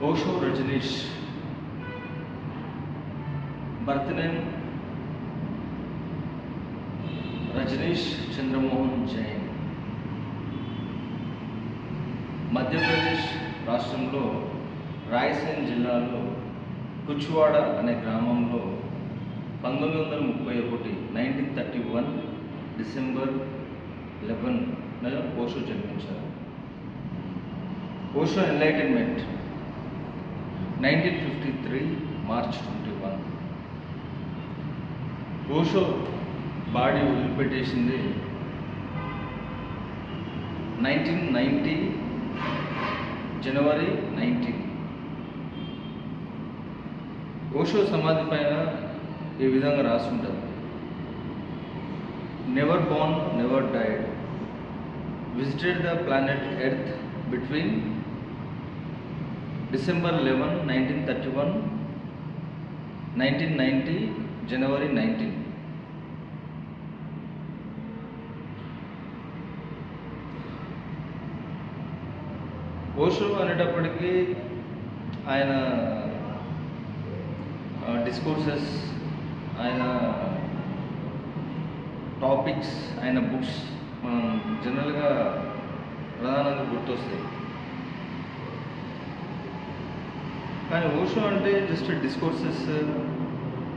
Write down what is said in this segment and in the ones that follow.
Osho Rajneesh. Birth name Rajneesh Chandramohan Jain. Madhya Pradesh రాష్ట్రంలో రాయసేన్ జిల్లాలో కుచ్వాడ అనే గ్రామంలో 1931 డిసెంబర్ 11న ఓషో జన్మించారు. Osho enlightenment 1953 March 21. Osho body వదిలిపెట్టేసింది 1990 జనవరి 19. ఓషో సమాధి పైన ఈ విధంగా రాసి ఉంటుంది: never born never died, visited the planet Earth between December 11, 1931, 1990 జనవరి 19. ఓషో అనేటప్పటికీ ఆయన డిస్కోర్సెస్, ఆయన టాపిక్స్, ఆయన బుక్స్ మనం జనరల్గా ప్రధానంగా గుర్తొస్తాయి. కానీ ఓషో అంటే జస్ట్ డిస్కోర్సెస్,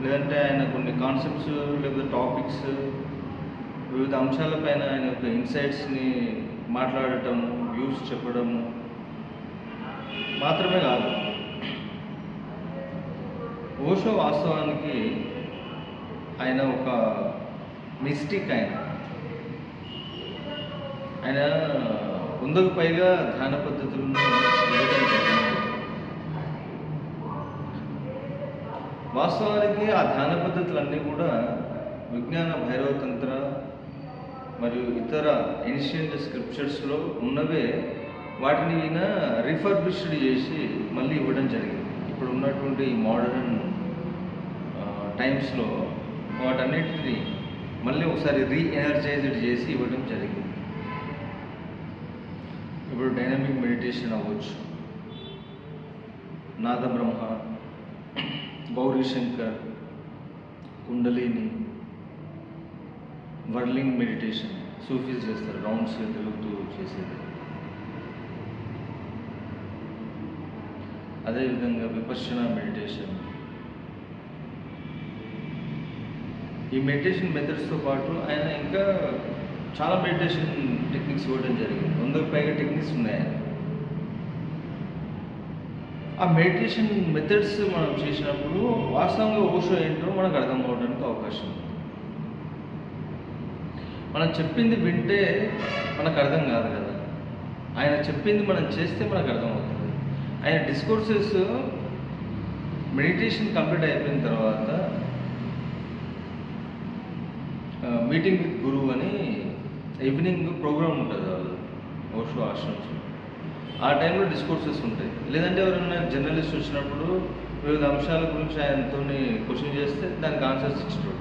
లేదంటే ఆయన కొన్ని కాన్సెప్ట్స్ లేదా టాపిక్స్, వివిధ అంశాలపైన ఆయన యొక్క ఇన్సైట్స్ని మాట్లాడటము, వ్యూస్ చెప్పడము మాత్రమే కాదు. ఓషో వాస్తవానికి ఆయన ఒక మిస్టిక్. ఆయన 100కు పైగా ధ్యాన పద్ధతులను వాస్తవానికి ఆ ధ్యాన పద్ధతులన్నీ కూడా విజ్ఞాన భైరవతంత్ర మరియు ఇతర ఏన్షియంట్ స్క్రిప్చర్స్లో ఉన్నవే. వాటిని ఈయన రిఫర్బిష్డ్ చేసి మళ్ళీ ఇవ్వడం జరిగింది. ఇప్పుడు ఉన్నటువంటి మోడర్న్ టైమ్స్లో వాటన్నిటిని మళ్ళీ ఒకసారి రీఎనర్జైజ్డ్ చేసి ఇవ్వడం జరిగింది. ఇప్పుడు డైనమిక్ మెడిటేషన్ అవ్వచ్చు, Nada Brahma, Gauri Shankar, kundalini, whirling meditation Sufis చేస్తారు, రౌండ్స్ తిరుగుతూ చేసేది. అదేవిధంగా విపశ్యనా మెడిటేషన్. ఈ మెడిటేషన్ మెథడ్స్తో పాటు ఆయన ఇంకా చాలా మెడిటేషన్ టెక్నిక్స్ ఇవ్వడం జరిగింది. 100కు పైగా టెక్నిక్స్ ఉన్నాయి. ఆ మెడిటేషన్ మెథడ్స్ మనం చేసినప్పుడు వాస్తవంగా ఓషో ఏంటో మనకు అర్థం అవడానికి అవకాశం ఉంది. మనం చెప్పింది వింటే మనకు అర్థం కాదు కదా, ఆయన చెప్పింది మనం చేస్తే మనకు అర్థమవుతుంది. ఆయన డిస్కోర్సెస్ మెడిటేషన్ కంప్లీట్ అయిపోయిన తర్వాత మీటింగ్ విత్ గురువు అని ఈవినింగ్ ప్రోగ్రామ్ ఉంటుంది వాళ్ళు ఓషో ఆశ్రమ్స్. ఆ టైంలో డిస్కోర్సెస్ ఉంటాయి. లేదంటే ఎవరైనా జర్నలిస్ట్ వచ్చినప్పుడు వివిధ అంశాల గురించి ఆయనతో క్వశ్చన్ చేస్తే దానికి ఆన్సర్స్ ఇచ్చేటోడు.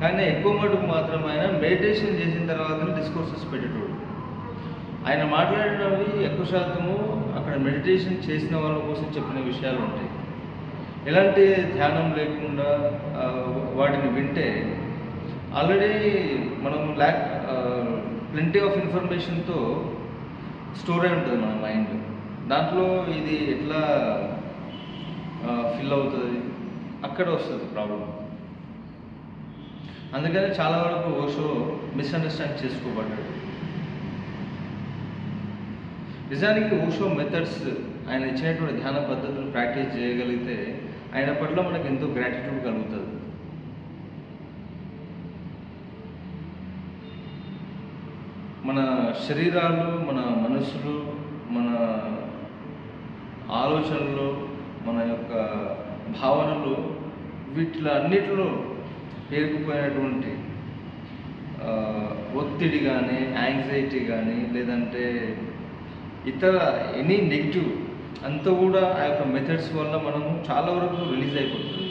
కానీ ఎక్కువ మటుకు మాత్రం ఆయన మెడిటేషన్ చేసిన తర్వాత డిస్కోర్సెస్ పెట్టేటోడు. ఆయన మాట్లాడినవి ఎక్కువ శాతము అక్కడ మెడిటేషన్ చేసిన వాళ్ళ కోసం చెప్పిన విషయాలు ఉంటాయి. ఎలాంటి ధ్యానం లేకుండా వాటిని వింటే ఆల్రెడీ మనం ప్లెంటీ ఆఫ్ ఇన్ఫర్మేషన్తో స్టోర్ అయి ఉంటుంది మన మైండ్. దాంట్లో ఇది ఎట్లా ఫిల్ అవుతుంది, అక్కడ వస్తుంది ప్రాబ్లం. అందుకని చాలా వరకు ఓషో మిస్అండర్స్టాండ్ చేసుకోబడ్డాడు. నిజానికి ఓషో మెథడ్స్, ఆయన ఇచ్చినటువంటి ధ్యాన పద్ధతులు ప్రాక్టీస్ చేయగలిగితే ఆయన పట్ల మనకు ఎంతో గ్రాటిట్యూడ్ కలుగుతుంది. మన శరీరాలు, మన మనసులు, మన ఆలోచనలు, మన యొక్క భావనలు, వీటిలో అన్నిటిలో పేరుకుపోయినటువంటి ఒత్తిడి కానీ, యాంగ్జైటీ కానీ, లేదంటే ఇతర ఎనీ నెగిటివ్ అంతా కూడా ఆ యొక్క మెథడ్స్ వల్ల మనము చాలా వరకు రిలీజ్ అయిపోతుంది.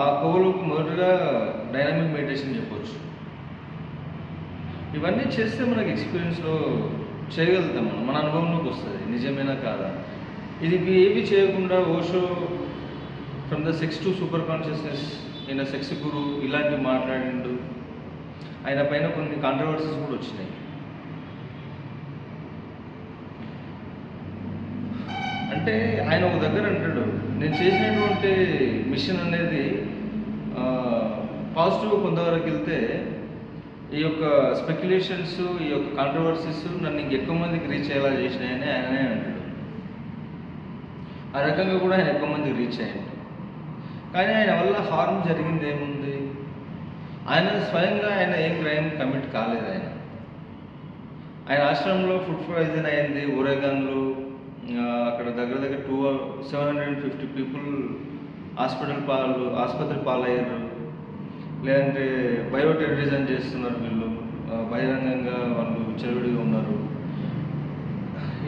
ఆ కోవలోకి మొదటగా డైనమిక్ మెడిటేషన్ చెప్పవచ్చు. ఇవన్నీ చేస్తే మనకి ఎక్స్పీరియన్స్లో చేయగలుగుతాం మనం, మన అనుభవంలోకి వస్తుంది నిజమేనా కాదా. ఇది ఏవి చేయకుండా Osho from the sex to super consciousness ఈయన సెక్స్ గురు ఇలాంటివి మాట్లాడిండు. ఆయన పైన కొన్ని కాంట్రవర్సీస్ కూడా వచ్చినాయి. అంటే ఆయన ఒక దగ్గర అంటాడు, నేను చేసినటువంటి మిషన్ అనేది పాజిటివ్ కొంతవరకు వెళ్తే ఈ యొక్క స్పెక్యులేషన్స్, ఈ యొక్క కాంట్రవర్సీస్ నన్ను ఇంకెక్కువ మందికి రీచ్ అయ్యేలా చేసినాయని ఆయనే అంటాడు. ఆ రకంగా కూడా ఆయన ఎక్కువ మందికి రీచ్ అయ్యాడు. కానీ ఆయన వల్ల హార్మ్ జరిగింది ఏముంది? ఆయన స్వయంగా ఆయన ఏం క్రైమ్ కమిట్ కాలేదు. ఆయన ఆశ్రమంలో ఫుడ్ పాయిజన్ అయింది ఒరేగాన్లో. అక్కడ దగ్గర 750 పీపుల్ ఆసుపత్రి పాలయ్యారు. లేదంటే బయోటెర్రరిజం చేస్తున్నారు వీళ్ళు, బహిరంగంగా వాళ్ళు విచ్చలవిడిగా ఉన్నారు.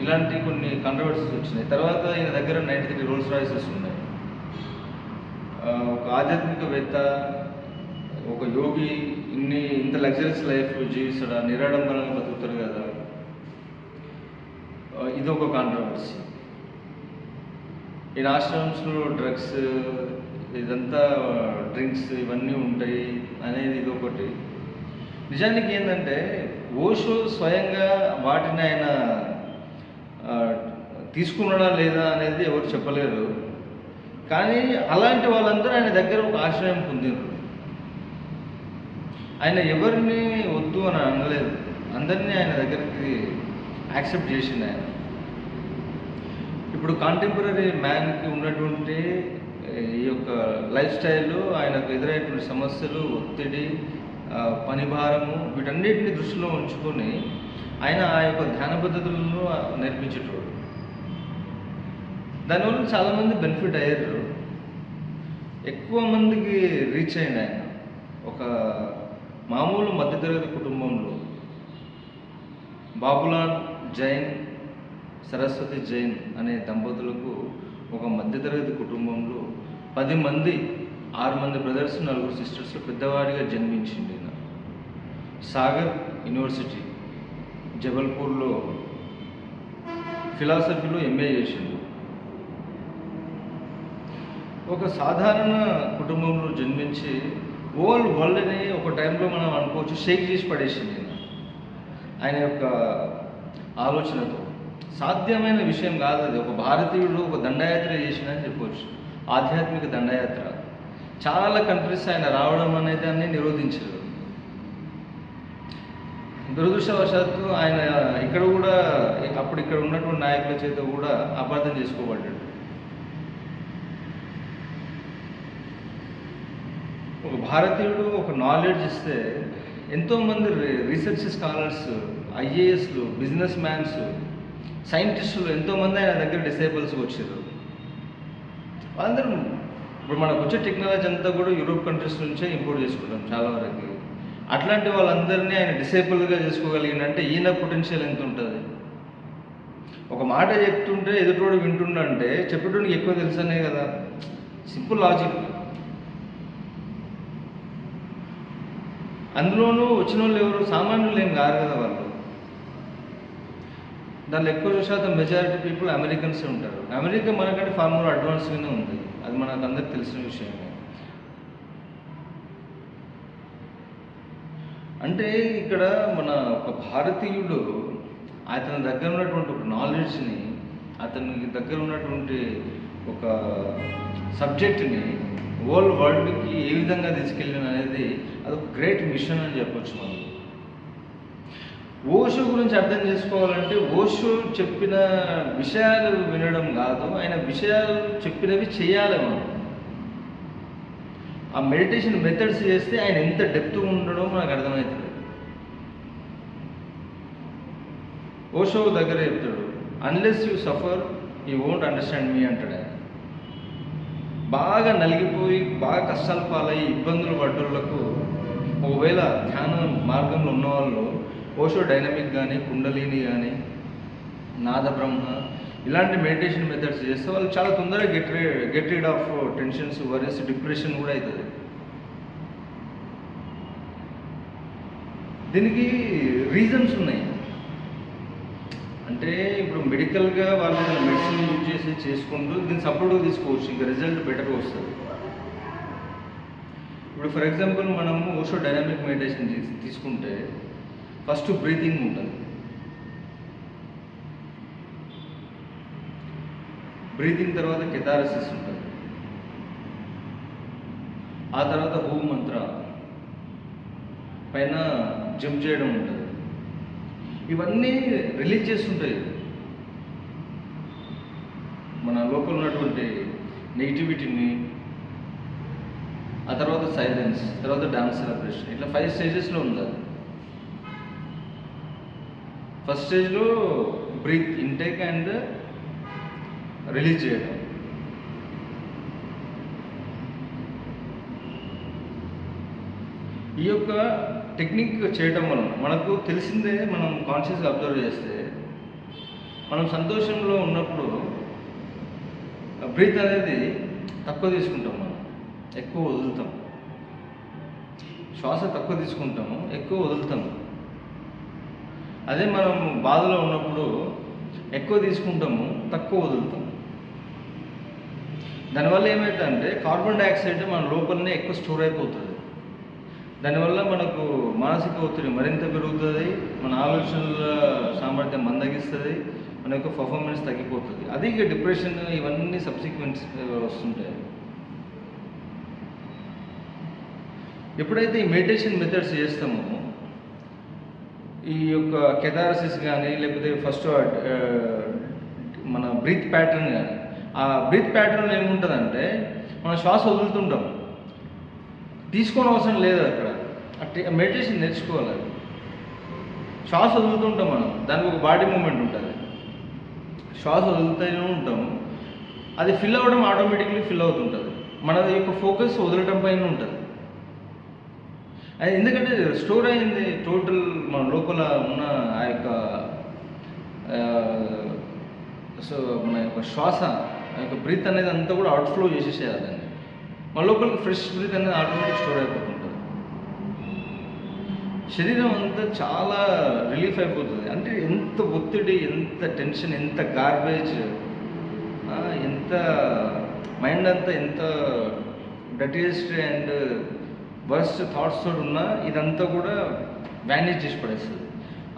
ఇలాంటి కొన్ని కాంట్రవర్సీస్ వచ్చినాయి. తర్వాత ఈయన దగ్గర 93 రోల్స్ రాయిసెస్ ఉన్నాయి. ఒక ఆధ్యాత్మికవేత్త, ఒక యోగి ఇంత లగ్జరీస్ లైఫ్ జీవిస్తాడా, నిరాడంబరంగా బతుకుతారు కదా, ఇదొక కాంట్రవర్సీ. ఈయన ఆశ్రమ్స్లో డ్రగ్స్, ఇదంతా డ్రింక్స్ ఇవన్నీ ఉంటాయి అనేది ఇదొకటి. నిజానికి ఏంటంటే ఓషో స్వయంగా వాటిని ఆయన తీసుకున్నాడా లేదా అనేది ఎవరు చెప్పలేరు. కానీ అలాంటి వాళ్ళందరూ ఆయన దగ్గర ఒక ఆశ్రయం పొందినారు. ఆయన ఎవరిని వద్దు అని అనలేదు, అందరినీ ఆయన దగ్గరికి యాక్సెప్ట్ చేసిండు ఆయన. ఇప్పుడు కాంటెంపరీ మ్యాన్కి ఉన్నటువంటి ఈ యొక్క లైఫ్ స్టైల్, ఆయనకు ఎదురైనటువంటి సమస్యలు, ఒత్తిడి, పని భారము, వీటన్నిటిని దృష్టిలో ఉంచుకొని ఆయన ఆ యొక్క ధ్యాన పద్ధతులను నేర్పించేటోడు. దానివల్ల చాలామంది బెనిఫిట్ అయ్యారు, ఎక్కువ మందికి రీచ్ అయింది ఆయన. ఒక మామూలు మధ్యతరగతి కుటుంబంలో బాబులాల్ జైన్, సరస్వతి జైన్ అనే దంపతులకు ఒక మధ్యతరగతి కుటుంబంలో 10 మంది, 6 మంది బ్రదర్స్, 4 సిస్టర్స్ పెద్దవాడిగా జన్మించింది. సాగర్ యూనివర్సిటీ జబల్పూర్లో ఫిలాసఫీలో ఎంఏ చేసిండు. ఒక సాధారణ కుటుంబంలో జన్మించి ఓల్డ్ వరల్డ్ని ఒక టైంలో మనం అనుకోవచ్చు షేక్ చేసి పడేసింది ఆయన యొక్క ఆలోచనతో. సాధ్యమైన విషయం కాదు అది. ఒక భారతీయుడు ఒక దండయాత్ర చేసిందని చెప్పవచ్చు, ఆధ్యాత్మిక దండయాత్ర. చాలా కంట్రీస్ ఆయన రావడం అనే దాన్ని నిరోధించారు. దురదృష్టవశాత్తు ఆయన ఇక్కడ కూడా అప్పుడు ఇక్కడ ఉన్నటువంటి నాయకుల చేత కూడా అపార్థం చేసుకోబడ్డాడు. ఒక భారతీయుడు ఒక నాలెడ్జ్ ఇస్తే ఎంతోమంది రీసెర్చ్ స్కాలర్స్, ఐఏఎస్లు, బిజినెస్ మ్యాన్స్, సైంటిస్టులు ఎంతోమంది ఆయన దగ్గర డిసేబుల్స్కి వచ్చారు. వాళ్ళందరూ ఇప్పుడు మనకు వచ్చే టెక్నాలజీ అంతా కూడా యూరోప్ కంట్రీస్ నుంచే ఇంపోర్ట్ చేసుకుంటాం చాలా వరకు. అట్లాంటి వాళ్ళందరినీ ఆయన డిసేబుల్గా చేసుకోగలిగిందంటే ఈయన పొటెన్షియల్ ఎంత ఉంటుంది. ఒక మాట చెప్తుంటే ఎదుటోడు వింటుండంటే చెప్పేటోడికి ఎక్కువ తెలుసనే కదా, సింపుల్ లాజిక్. అందులోనూ వచ్చిన వాళ్ళు ఎవరు సామాన్యులు ఏం కాదు కదా వాళ్ళు. దాంట్లో ఎక్కువ శాతం మెజారిటీ పీపుల్ అమెరికన్స్ ఉంటారు. అమెరికా మనకంటే ఫార్ మోర్ అడ్వాన్స్గానే ఉంది, అది మనకు అందరికి తెలిసిన విషయమే. అంటే ఇక్కడ మన ఒక భారతీయుడు అతని దగ్గర ఉన్నటువంటి ఒక నాలెడ్జ్ని, అతనికి దగ్గర ఉన్నటువంటి ఒక సబ్జెక్ట్ని వరల్డ్కి ఏ విధంగా తీసుకెళ్ళిన అనేది అదొక గ్రేట్ మిషన్ అని చెప్పొచ్చు మనం. ఓషో గురించి అర్థం చేసుకోవాలంటే ఓషో చెప్పిన విషయాలు వినడం కాదు, ఆయన విషయాలు చెప్పినవి చేయాలి మనం. ఆ మెడిటేషన్ మెథడ్స్ చేస్తే ఆయన ఎంత డెప్త్ ఉండడం మనకు అర్థమవుతుంది. ఓషో దగ్గర చెప్తాడు, unless you suffer you won't understand me అంటాడు ఆయన. బాగా నలిగిపోయి బాగా కష్టాలు పాలయ్యి ఇబ్బందులు పడ్డోళ్లకు ఒకవేళ ధ్యాన మార్గంలో ఉన్నవాళ్ళు ఓషో డైనమిక్ కానీ, కుండలిని కానీ, నాద బ్రహ్మ ఇలాంటి మెడిటేషన్ మెథడ్స్ చేస్తే వాళ్ళు చాలా తొందరగా get rid of tensions, worries, depression కూడా అవుతుంది. దీనికి రీజన్స్ ఉన్నాయి. అంటే ఇప్పుడు మెడికల్గా వాళ్ళు మెడిసిన్ యూజ్ చేసి చేసుకుంటూ దీన్ని సపోర్ట్గా తీసుకోవచ్చు, ఇంకా రిజల్ట్ బెటర్గా వస్తుంది. ఇప్పుడు ఫర్ ఎగ్జాంపుల్ మనము ఓషో డైనామిక్ మెడిటేషన్ తీసుకుంటే ఫస్ట్ బ్రీతింగ్ ఉంటుంది. బ్రీతింగ్ తర్వాత కెథారసిస్ ఉంటుంది, ఆ తర్వాత హూ మంత్ర పైన జంప్ చేయడం ఉంటుంది. ఇవన్నీ రిలీజ్ చేస్తుంటాయి మన లోపల ఉన్నటువంటి నెగిటివిటీని. ఆ తర్వాత సైలెన్స్, తర్వాత డాన్స్ సెలబ్రేషన్, ఇట్లా 5 స్టేజెస్లో ఉంది అది. ఫస్ట్ స్టేజ్లో బ్రీత్ ఇంటేక్ అండ్ రిలీజ్ చేయడం. ఈ యొక్క టెక్నిక్ చేయడం వలన మనకు తెలిసిందే, మనం కాన్షియస్గా అబ్జర్వ్ చేస్తే మనం సంతోషంలో ఉన్నప్పుడు బ్రీత్ అనేది తక్కువ తీసుకుంటాం, మనం ఎక్కువ వదులుతాం. శ్వాస తక్కువ తీసుకుంటాము, ఎక్కువ వదులుతాము. అదే మనం బాధలో ఉన్నప్పుడు ఎక్కువ తీసుకుంటాము, తక్కువ వదులుతాం. దానివల్ల ఏమవుతుందంటే కార్బన్ డైఆక్సైడ్ మన లోపలనే ఎక్కువ స్టోర్ అయిపోతుంది. దానివల్ల మనకు మానసిక ఒత్తిడి మరింత పెరుగుతుంది, మన ఆలోచనల సామర్థ్యం మందగిస్తుంది, మన యొక్క పర్ఫార్మెన్స్ తగ్గిపోతుంది. అది ఇక డిప్రెషన్ ఇవన్నీ సబ్సిక్వెంట్స్ వస్తుంటాయి. ఎప్పుడైతే ఈ మెడిటేషన్ మెథడ్స్ చేస్తామో, ఈ యొక్క కెథారసిస్ కానీ లేకపోతే ఫస్ట్ మన బ్రీత్ ప్యాటర్న్ కానీ, ఆ బ్రీత్ ప్యాటర్న్ ఏముంటుందంటే మనం శ్వాస వదులుతుంటాం, తీసుకోని అవసరం లేదు. అక్కడ మెడిటేషన్ నేర్చుకోవాలి. శ్వాస వదులుతుంటాం మనం, దానికి ఒక బాడీ మూమెంట్ ఉంటుంది. శ్వాస వదులుతూనే ఉంటాము, అది ఫిల్ అవ్వడం ఆటోమేటిక్లీ ఫిల్ అవుతుంటుంది. మన యొక్క ఫోకస్ వదలటం పైన ఉంటుంది. అది ఎందుకంటే స్టోర్ అయింది టోటల్ మన లోపల ఉన్న ఆ యొక్క సో మన యొక్క శ్వాస, ఆ యొక్క బ్రీత్ అనేది అంతా కూడా అవుట్ఫ్లో చేసేసేయాలి. దాన్ని మన లోపలికి ఫ్రెష్ బ్రీత్ అనేది ఆటోమేటిక్ స్టోర్ అయిపోతుంటుంది. శరీరం అంతా చాలా రిలీఫ్ అయిపోతుంది. అంటే ఎంత ఒత్తిడి, ఎంత టెన్షన్, ఎంత గార్బేజ్, ఎంత మైండ్ అంతా ఎంత డర్టీయెస్ట్ అండ్ వర్స్ట్ థాట్స్ తోటి ఉన్నా ఇదంతా కూడా వ్యానిష్ చేసి పడేస్తుంది.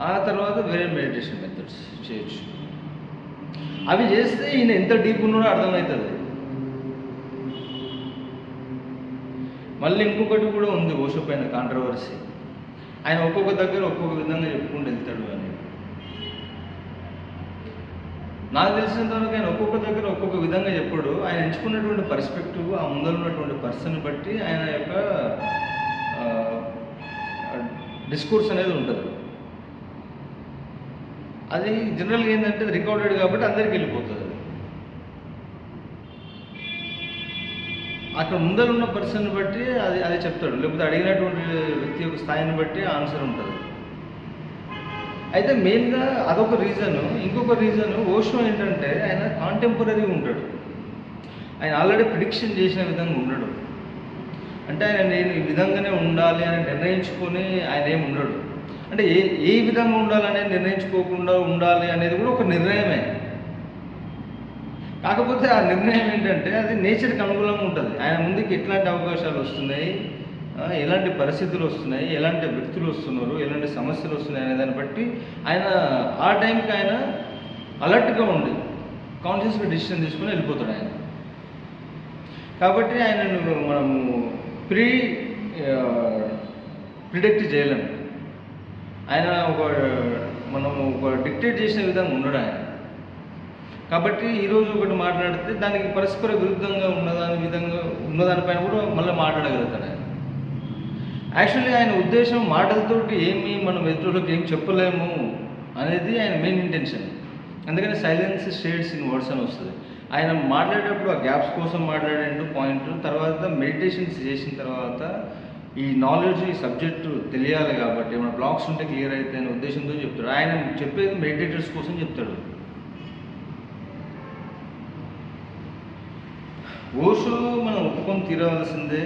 ఆ తర్వాత వేరే మెడిటేషన్ మెథడ్స్ చేయొచ్చు. అవి చేస్తే ఈయన ఎంత డీప్ ఉన్నాడో అర్థమవుతుంది. మళ్ళీ ఇంకొకటి కూడా ఉంది ఓషో పైన కాంట్రవర్సీ. ఆయన ఒక్కొక్క దగ్గర ఒక్కొక్క విధంగా చెప్పుకుంటూ వెళ్తాడు అని. నాకు తెలిసినంతవరకు ఆయన ఒక్కొక్క దగ్గర ఒక్కొక్క విధంగా చెప్పాడు. ఆయన ఎంచుకున్నటువంటి పర్స్పెక్టివ్, ఆ ముందర ఉన్నటువంటి పర్సన్ బట్టి ఆయన యొక్క డిస్కోర్స్ అనేది ఉంటుంది. అది జనరల్గా ఏంటంటే రికార్డెడ్ కాబట్టి అందరికి వెళ్ళిపోతుంది. అక్కడ ముందర ఉన్న పర్సన్ బట్టి అది చెప్తాడు, లేకపోతే అడిగినటువంటి వ్యక్తి యొక్క స్థాయిని బట్టి ఆన్సర్ ఉంటుంది. అయితే మెయిన్గా అదొక రీజను. ఇంకొక రీజను ఓషో ఏంటంటే ఆయన కాంటెంపరీ ఉంటాడు. ఆయన ఆల్రెడీ ప్రిడిక్షన్ చేసిన విధంగా ఉండడు. అంటే ఆయన నేను ఈ విధంగానే ఉండాలి అని నిర్ణయించుకొని ఆయన ఏమి ఉండడు. అంటే ఏ విధంగా ఉండాలనేది నిర్ణయించుకోకుండా ఉండాలి అనేది కూడా ఒక నిర్ణయమే. కాకపోతే ఆ నిర్ణయం ఏంటంటే అది నేచర్కి అనుకూలంగా ఉంటుంది. ఆయన ముందుకి ఎట్లాంటి అవకాశాలు వస్తున్నాయి, ఎలాంటి పరిస్థితులు వస్తున్నాయి, ఎలాంటి వ్యక్తులు వస్తున్నారు, ఎలాంటి సమస్యలు వస్తున్నాయి అనే దాన్ని బట్టి ఆయన ఆ టైంకి ఆయన అలర్ట్గా ఉండి కాన్షియస్గా డిసిషన్ తీసుకొని వెళ్ళిపోతాడు ఆయన. కాబట్టి ఆయనను మనము ప్రిడిక్ట్ చేయలేము. ఆయన మనము ఒక డిక్టేట్ చేసిన విధంగా ఉండడు ఆయన. కాబట్టి ఈరోజు ఒకటి మాట్లాడితే దానికి పరస్పర విరుద్ధంగా ఉన్నదానిపైన కూడా మళ్ళీ మాట్లాడగలుగుతాడు ఆయన. యాక్చువల్లీ ఆయన ఉద్దేశం మాటలతోటి ఏమి మనం ఎదురులోకి ఏం చెప్పలేము అనేది ఆయన మెయిన్ ఇంటెన్షన్. అందుకని సైలెన్స్ షేడ్స్ ఇన్ వర్డ్స్ అని వస్తుంది. ఆయన మాట్లాడేటప్పుడు ఆ గ్యాప్స్ కోసం మాట్లాడే పాయింట్, తర్వాత మెడిటేషన్స్ చేసిన తర్వాత ఈ నాలెడ్జ్, ఈ సబ్జెక్టు తెలియాలి కాబట్టి మన బ్లాక్స్ ఉంటే క్లియర్ అయితే అనే ఉద్దేశంతో చెప్తాడు. ఆయన చెప్పేది మెడిటేటర్స్ కోసం చెప్తాడు. ఓషో మనం ఒప్పుకొని తీరవలసిందే.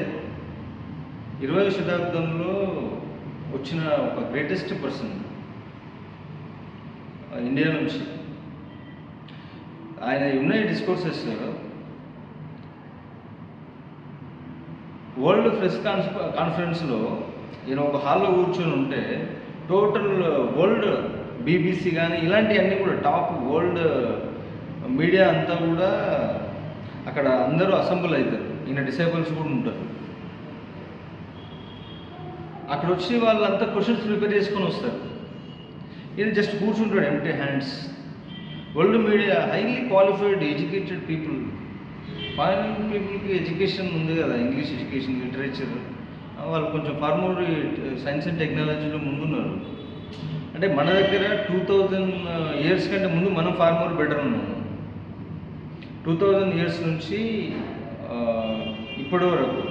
20వ శతాబ్దంలో వచ్చిన ఒక గ్రేటెస్ట్ పర్సన్. ఇండియా నుంచి. ఆయన ఉన్న డిస్కోర్సెస్ వరల్డ్ ప్రెస్ కాన్ఫరెన్స్లో ఈయన ఒక హాల్లో కూర్చొని ఉంటే టోటల్ వరల్డ్ బీబీసీ కానీ ఇలాంటివన్నీ కూడా టాప్ వరల్డ్ మీడియా అంతా కూడా అక్కడ అందరూ అసెంబ్ల్ అవుతారు. ఈయన డిసైబుల్స్ కూడా ఉంటారు. అక్కడ వచ్చి వాళ్ళంతా క్వశ్చన్స్ ప్రిపేర్ చేసుకొని వస్తారు. ఈయన జస్ట్ కూర్చుంటాడు empty hands. World media highly qualified educated people, foreign పీపుల్కి ఎడ్యుకేషన్ ఉంది కదా, ఇంగ్లీష్ ఎడ్యుకేషన్, లిటరేచర్, వాళ్ళు కొంచెం ఫార్మర్ సైన్స్ అండ్ టెక్నాలజీలో ముందున్నారు. అంటే మన దగ్గర 2000 years కంటే ముందు మనం ఫార్మర్ బెటర్ ఉన్నాము. 2000 years నుంచి ఇప్పటి వరకు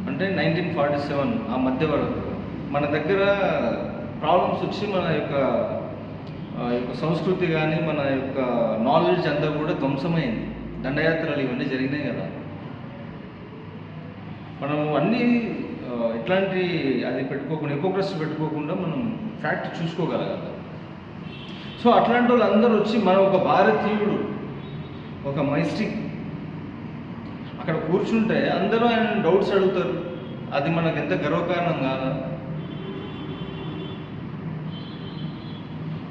అంటే 1947 ఆ మధ్య వరకు మన దగ్గర ప్రాబ్లమ్స్ వచ్చి మన యొక్క సంస్కృతి కానీ మన యొక్క నాలెడ్జ్ అంతా కూడా ధ్వంసమైంది. దండయాత్రలు ఇవన్నీ జరిగినాయి కదా. మనం అన్నీ ఇట్లాంటి అది పెట్టుకోకుండా, హిపోక్రసీ పెట్టుకోకుండా మనం ఫ్యాక్ట్ చూసుకోగలగాలి. సో అట్లాంటి వాళ్ళు అందరూ వచ్చి మన ఒక భారతీయుడు, ఒక మైస్టిక్ అక్కడ కూర్చుంటే అందరూ ఆయన డౌట్స్ అడుగుతారు. అది మనకు ఎంత గర్వకారణం కాదా?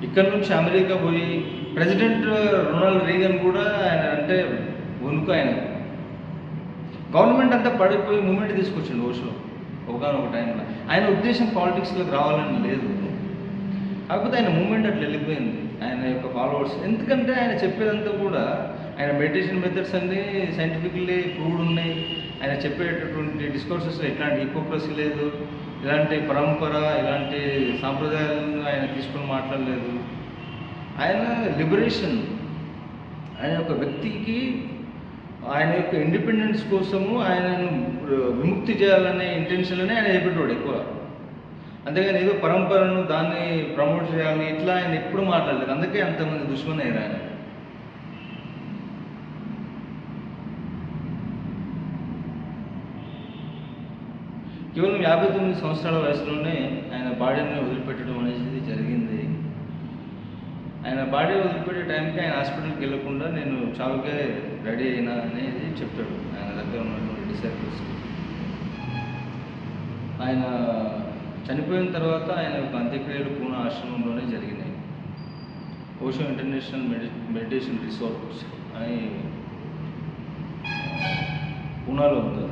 ఇక్కడ నుంచి అమెరికా పోయి ప్రెసిడెంట్ రొనాల్డ్ రీగన్ కూడా ఆయన అంటే వణుకు. ఆయన గవర్నమెంట్ అంతా పడిపోయి మూమెంట్ తీసుకొచ్చిండు ఓషో ఒకనొక టైంలో. ఆయన ఉద్దేశం పాలిటిక్స్లోకి రావాలని లేదు, కాకపోతే ఆయన మూమెంట్ అట్లా వెళ్ళిపోయింది ఆయన యొక్క ఫాలోవర్స్. ఎందుకంటే ఆయన చెప్పేదంతా కూడా ఆయన మెడిటేషన్ మెథడ్స్ అన్నీ సైంటిఫికల్లీ ప్రూవ్డ్ ఉన్నాయి. ఆయన చెప్పేటటువంటి డిస్కోర్సెస్లో ఎట్లాంటి హిపోక్రసీ లేదు, ఇలాంటి పరంపర, ఇలాంటి సాంప్రదాయాలను ఆయన తీసుకొని మాట్లాడలేదు. ఆయన లిబరేషన్, ఆయన యొక్క వ్యక్తికి ఆయన యొక్క ఇండిపెండెన్స్ కోసము ఆయనను విముక్తి చేయాలనే ఇంటెన్షన్లోనే ఆయన చెప్పేటోడు ఎక్కువ. అంతేగాని ఏదో పరంపరను దాన్ని ప్రమోట్ చేయాలి ఇట్లా ఆయన ఎప్పుడు మాట్లాడలేదు. అందుకే అంతమంది దుష్మన్ అయ్యారు ఆయన. కేవలం 59 సంవత్సరాల వయసులోనే ఆయన బాడీని వదిలిపెట్టడం అనేది జరిగింది. ఆయన బాడీ వదిలిపెట్టే టైంకి ఆయన హాస్పిటల్కి వెళ్ళకుండా నేను చావుకే రెడీ అయినా అనేది చెప్తాడు ఆయన దగ్గర ఉన్నటువంటి డిసైపుల్స్. ఆయన చనిపోయిన తర్వాత ఆయన యొక్క అంత్యక్రియలు పూనా ఆశ్రమంలోనే జరిగినాయి. ఓషో ఇంటర్నేషనల్ మెడిటేషన్ రిసార్ట్స్ అని పూనాలో ఉంది.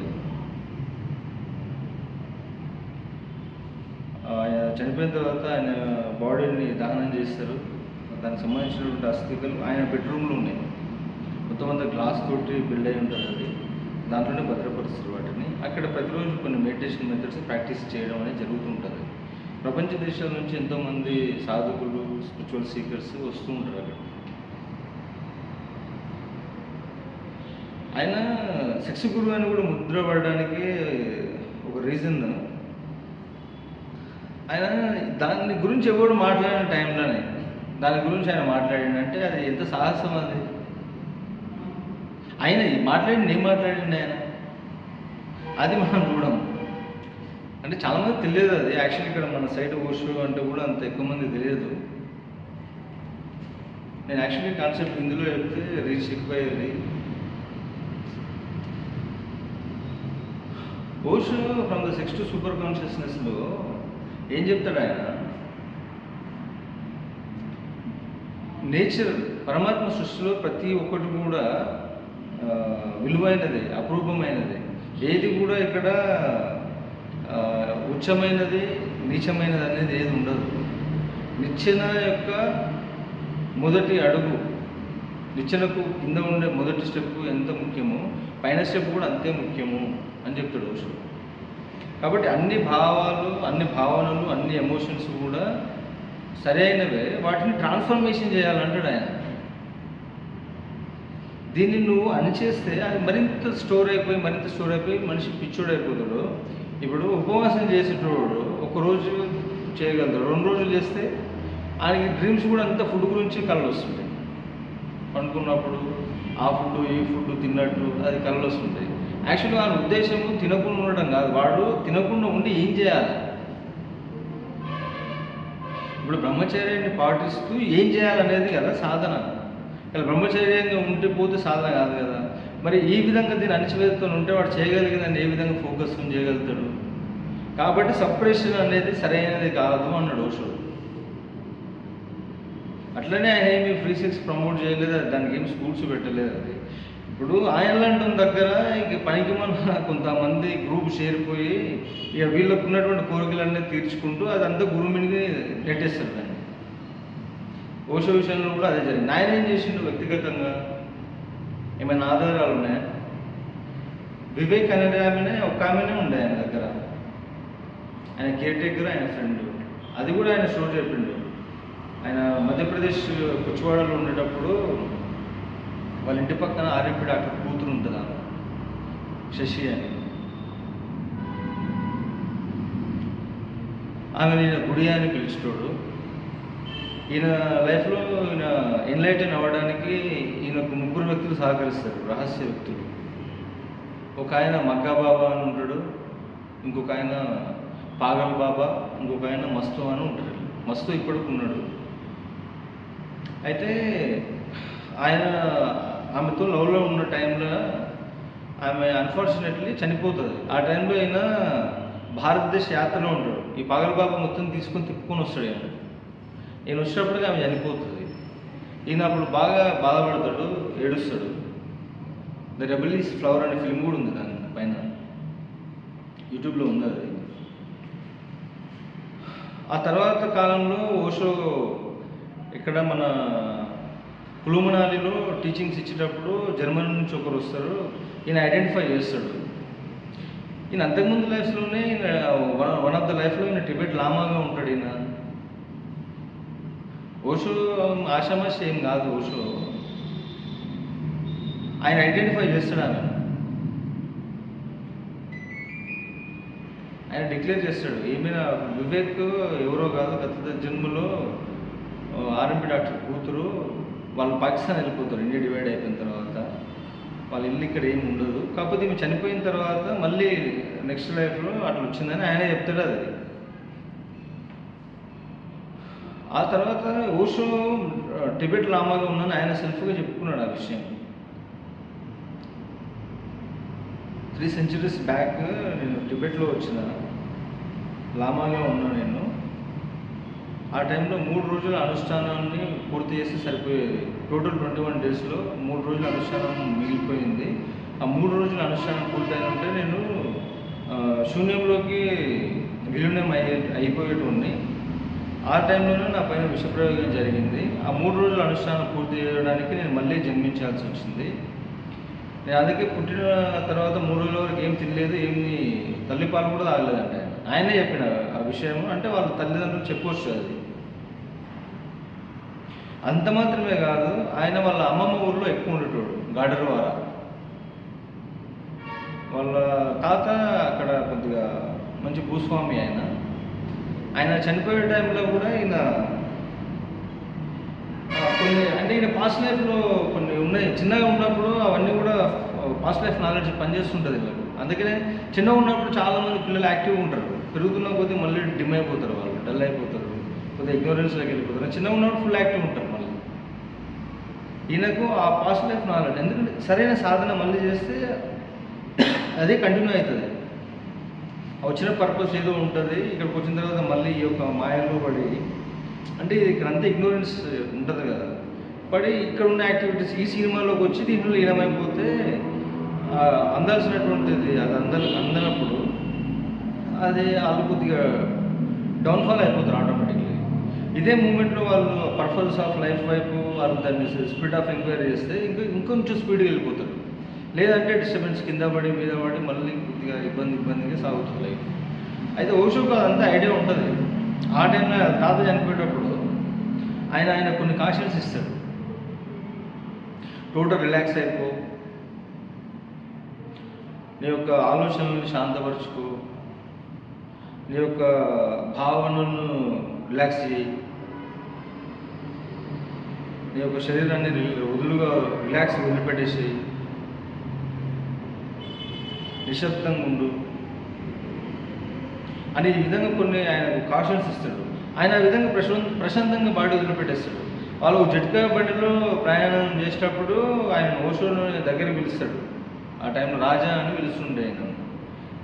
ఆయన చనిపోయిన తర్వాత ఆయన బాడీని దహనం చేస్తారు. దానికి సంబంధించినటువంటి అస్థికలు ఆయన బెడ్రూమ్లో ఉన్నాయి. మొత్తం అంతా గ్లాస్ తోటి బిల్డ్ అయి ఉంటుంది. అది దాంట్లోనే భద్రపరుస్తారు వాటిని. అక్కడ ప్రతిరోజు కొన్ని మెడిటేషన్ మెథడ్స్ ప్రాక్టీస్ చేయడం అనేది జరుగుతుంటుంది. ప్రపంచ దేశాల నుంచి ఎంతోమంది సాధకులు, స్పిరిచువల్ సీకర్స్ వస్తూ ఉంటారు అక్కడ. ఆయన సెక్స్ గురువు అని కూడా ముద్ర పడడానికి ఒక రీజన్, ఆయన దాని గురించి ఎవరు మాట్లాడిన టైంలోనే దాని గురించి ఆయన మాట్లాడిందంటే అది ఎంత సాహసం అది. ఆయన మాట్లాడింది ఏం మాట్లాడింది ఆయన, అది మనం చూడం. అంటే చాలామంది తెలియదు అది. యాక్చువల్లీ ఇక్కడ మన సైడ్ ఓషో అంటే కూడా అంత ఎక్కువ మంది తెలియదు. నేను యాక్చువల్లీ కాన్సెప్ట్ ఇందులో చెప్తే రీచ్ ఎక్కువయ్యేది. Osho from the sex to సూపర్ కాన్షియస్నెస్లో ఏం చెప్తాడు ఆయన, నేచర్, పరమాత్మ సృష్టిలో ప్రతి ఒక్కటి కూడా విలువైనది, అపరూపమైనది. ఏది కూడా ఇక్కడ ఉచ్చమైనది, నీచమైనది అనేది ఏది ఉండదు. నిచ్చెన యొక్క మొదటి అడుగు, నిచ్చెనకు కింద ఉండే మొదటి స్టెప్ ఎంత ముఖ్యమో పైన స్టెప్ కూడా అంతే ముఖ్యము అని చెప్తాడు ఓషో. కాబట్టి అన్ని భావాలు, అన్ని భావనలు, అన్ని ఎమోషన్స్ కూడా సరైనవే, వాటిని ట్రాన్స్ఫర్మేషన్ చేయాలంటాడు ఆయన. దీన్ని నువ్వు అణిచేస్తే అది మరింత స్టోర్ అయిపోయి మనిషి పిచ్చోడు అయిపోతాడు. ఇప్పుడు ఉపవాసం చేసేటోడు ఒకరోజు చేయగలుగుతాడు, 2 రోజులు చేస్తే ఆయనకి డ్రీమ్స్ కూడా అంత ఫుడ్ గురించి కళ్ళు వస్తుంటాయి. పండుకున్నప్పుడు ఆ ఫుడ్ ఈ ఫుడ్ తిన్నట్టు అది కళ్ళు వస్తుంటాయి. యాక్చువల్గా ఆయన ఉద్దేశము తినకుండా ఉండడం కాదు, వాడు తినకుండా ఉండి ఏం చేయాలి. ఇప్పుడు బ్రహ్మచర్యాన్ని పాటిస్తూ ఏం చేయాలనేది కదా సాధన. ఇలా బ్రహ్మచర్యంగా ఉంటే పోతే సాధన కాదు కదా. మరి ఈ విధంగా దీన్ని అణచివేతతో ఉంటే వాడు చేయగలిగిందని ఏ విధంగా ఫోకస్ చేయగలుగుతాడు? కాబట్టి సపరేషన్ అనేది సరైనది కాదు అన్నాడు ఓషో. అట్లనే ఆయన ఏమి ఫ్రీ సెక్స్ ప్రమోట్ చేయలేదు, దానికి ఏమి స్కూల్స్ పెట్టలేదు. అది ఇప్పుడు ఆయర్లాండ్ దగ్గర ఇక పనికి మన కొంతమంది గ్రూప్ చేరిపోయి ఇక వీళ్ళకు ఉన్నటువంటి కోరికలన్నీ తీర్చుకుంటూ అదంతా గురుమినికి నెట్టేస్తారు దాన్ని. ఓషో విషయంలో కూడా అదే జరిగింది. ఆయన ఏం చేసిండు వ్యక్తిగతంగా? ఏమైనా ఆధారాలు ఉన్నాయా? వివేక్ అనే ఆమెనే ఒక ఆమెనే ఉండే ఆయన దగ్గర, ఆయన కేర్ టేకర్, ఆయన ఫ్రెండ్. అది కూడా ఆయన షో చెప్పిండు. ఆయన మధ్యప్రదేశ్ కుచ్వాడలో ఉండేటప్పుడు వాళ్ళ ఇంటి పక్కన ఆర్ఎంపీ డాక్టర్ కూతురు ఉంటుంది, ఆమె శశి అని. ఆమె నేను గుడి అని పిలిచేటోడు. ఈయన లైఫ్లో ఈయన ఎన్లైటన్ అవ్వడానికి ఈయనకు 3 వ్యక్తులు సహకరిస్తారు, రహస్య వ్యక్తులు. ఒక ఆయన మగ్గా బాబా అని ఉంటాడు, ఇంకొక ఆయన పాగల్ బాబా, ఇంకొక ఆయన మస్తు అని ఉంటాడు. మస్తు ఇప్పటికి ఉన్నాడు. అయితే ఆయన ఆమెతో లవ్లో ఉన్న టైంలో ఆమె అన్ఫార్చునేట్లీ చనిపోతుంది. ఆ టైంలో ఈయన భారతదేశ యాత్రలో ఉంటాడు. ఈ పాగల్ బాబా మొత్తం తీసుకొని తిప్పుకొని వస్తాడు. ఈయన వచ్చినప్పటికీ ఆమె చనిపోతుంది. ఈయన అప్పుడు బాగా బాధపడతాడు, ఏడుస్తాడు. ద రెబెలీస్ ఫ్లవర్ అనే ఫిల్మ్ కూడా ఉంది దాని పైన, యూట్యూబ్లో ఉంది అది. ఆ తర్వాత కాలంలో ఓషో ఇక్కడ మన కులుమనాలిలో టీచింగ్స్ ఇచ్చేటప్పుడు జర్మనీ నుంచి ఒకరు వస్తారు. ఈయన ఐడెంటిఫై చేస్తాడు. ఈయన అంతకుముందు లైఫ్లోనే ఈయన వన్ ఆఫ్ ద లైఫ్లో ఈయన టిబెట్ లామాగా ఉంటాడు. ఈయన ఓషో ఆషామాషి ఏం కాదు. ఓషో ఆయన ఐడెంటిఫై చేస్తాడు. ఆయన డిక్లేర్ చేస్తాడు, ఏమైనా వివేక్ ఎవరో కాదు, గత జన్మలో ఆర్ఎంపీ డాక్టర్ కూతురు. వాళ్ళు పాకిస్తాన్ వెళ్ళిపోతారు ఇండియా డివైడ్ అయిపోయిన తర్వాత. వాళ్ళ ఇల్లు ఇక్కడ ఏమి ఉండదు. కాకపోతే ఈమె చనిపోయిన తర్వాత మళ్ళీ నెక్స్ట్ లైఫ్లో అట్లా వచ్చిందని ఆయనే చెప్తాడు. అది ఆ తర్వాత ఓషో టిబెట్ లామాగా ఉన్నాను ఆయన సెల్ఫ్గా చెప్పుకున్నాడు ఆ విషయం. 3 centuries బ్యాక్ నేను టిబెట్లో వచ్చిన లామాగా ఉన్నా నేను. ఆ టైంలో 3 రోజుల అనుష్ఠానాన్ని పూర్తి చేసి సరిపోయేది. టోటల్ 21 daysలో 3 రోజుల అనుష్ఠానం మిగిలిపోయింది. ఆ 3 రోజుల అనుష్ఠానం పూర్తయినంటే నేను శూన్యంలోకి విలీనం అయిపోయేటువంటి. ఆ టైంలోనే నా పైన విషప్రయోగం జరిగింది. ఆ 3 రోజుల అనుష్ఠానం పూర్తి చేయడానికి నేను మళ్ళీ జన్మించాల్సి వచ్చింది. నేను అందుకే పుట్టిన తర్వాత 3 రోజుల వరకు ఏం తినలేదు, ఏమి తల్లిపాలు కూడా తాగలేదంట. ఆయనే చెప్పిన ఆ విషయం. అంటే వాళ్ళ తల్లిదండ్రులు చెప్పవచ్చు అది. అంత మాత్రమే కాదు, ఆయన వాళ్ళ అమ్మమ్మ ఊర్లో ఎక్కువ ఉండేటోడు, గాడరవార. వాళ్ళ తాత అక్కడ కొద్దిగా మంచి భూస్వామి. ఆయన చనిపోయే టైంలో కూడా ఈయన కొన్ని అంటే ఈయన పాస్ట్ లైఫ్లో కొన్ని ఉన్నాయి. చిన్నగా ఉన్నప్పుడు అవన్నీ కూడా పాస్ట్ లైఫ్ నాలెడ్జ్ పనిచేస్తుంటుంది వీళ్ళకు. అందుకనే చిన్నగా ఉన్నప్పుడు చాలామంది పిల్లలు యాక్టివ్గా ఉంటారు. పెరుగుతున్న కొద్దీ మళ్ళీ డిమ్ అయిపోతారు, వాళ్ళు డల్ అయిపోతారు, కొద్దిగా ఇగ్నోరెన్స్లోకి వెళ్ళిపోతారు. చిన్నగా ఉన్నప్పుడు ఫుల్ యాక్టివ్ ఉంటారు. మళ్ళీ ఈయనకు ఆ పాస్ట్ లైఫ్ నాలెడ్జ్, ఎందుకంటే సరైన సాధన మళ్ళీ చేస్తే అదే కంటిన్యూ అవుతుంది. వచ్చిన పర్పస్ ఏదో ఉంటుంది. ఇక్కడికి వచ్చిన తర్వాత మళ్ళీ ఈ యొక్క మాయలో పడి, అంటే ఇక్కడ అంతా ఇగ్నోరెన్స్ ఉంటుంది కదా, పడి ఇక్కడ ఉన్న యాక్టివిటీస్ ఈ సినిమాలోకి వచ్చి దీంట్లో లీనమైపోతే అందాల్సినటువంటిది అది అందనప్పుడు అది వాళ్ళు కొద్దిగా డౌన్ఫాల్ అయిపోతారు ఆటోమేటిక్లీ. ఇదే మూమెంట్లో వాళ్ళు పర్పస్ ఆఫ్ లైఫ్ వైపు వాళ్ళు దాన్ని స్పీడ్ ఆఫ్ ఎంక్వైరీ చేస్తే ఇంకొంచెం స్పీడ్గా వెళ్ళిపోతారు. లేదంటే డిస్టర్బెన్స్ కింద పడి మీద పడి మళ్ళీ కొద్దిగా ఇబ్బందిగా సాగుతుంది లైఫ్. అయితే ఓషోకు అదంతా ఐడియా ఉంటుంది. ఆ టైంలో తాత చనిపోయేటప్పుడు ఆయన కొన్ని కాషన్స్ ఇస్తాడు. టోటల్ రిలాక్స్ అయిపో, నీ యొక్క ఆలోచనలను శాంతపరచుకో, నీ యొక్క భావనలను రిలాక్స్ చేయి, నీ యొక్క శరీరాన్ని వదులుగా వదిలిపెట్టేసేయి, నిశ్శబ్దంగా ఉండు అని ఈ విధంగా కొన్ని ఆయన కాషన్స్ ఇస్తాడు. ఆయన ఆ విధంగా ప్రశాంతంగా బాడీ వదిలిపెట్టేస్తాడు. వాళ్ళు జట్కా బండిలో ప్రయాణం చేసేటప్పుడు ఆయన ఓషోను దగ్గర పిలుస్తాడు. ఆ టైంలో రాజా అని పిలుస్తుండే ఆయన